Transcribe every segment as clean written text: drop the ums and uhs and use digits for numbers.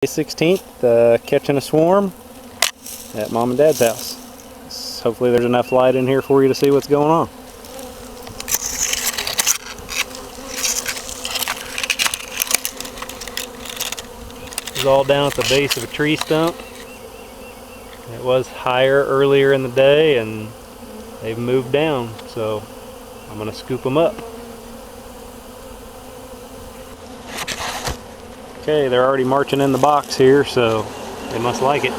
May 16th, catching a swarm at Mom and Dad's house. Hopefully there's enough light in here for you to see what's going on. This is all down at the base of a tree stump. It was higher earlier in the day and they've moved down, so I'm going to scoop them up. Okay, they're already marching in the box here, so they must like it.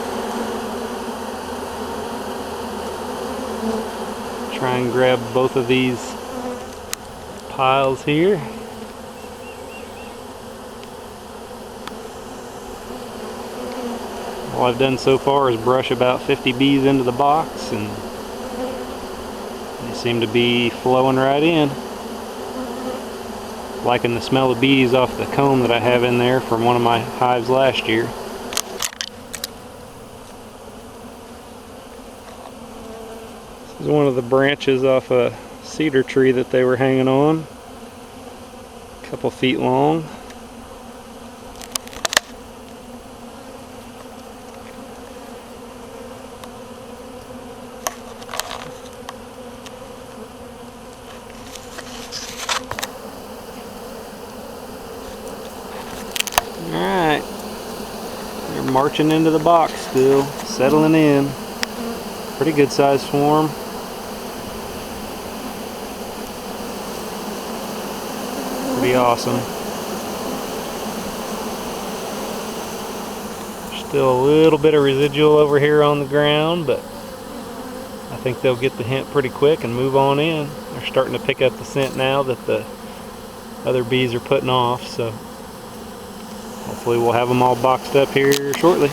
Try and grab both of these piles here. All I've done so far is brush about 50 bees into the box, and they seem to be flowing right in. Liking the smell of bees off the comb that I have in there from one of my hives last year. This is one of the branches off a cedar tree that they were hanging on. A couple feet long. Alright, they're marching into the box still, settling in. Pretty good sized swarm. Pretty awesome. Still a little bit of residual over here on the ground, but I think they'll get the hint pretty quick and move on in. They're starting to pick up the scent now that the other bees are putting off, so hopefully we'll have them all boxed up here shortly.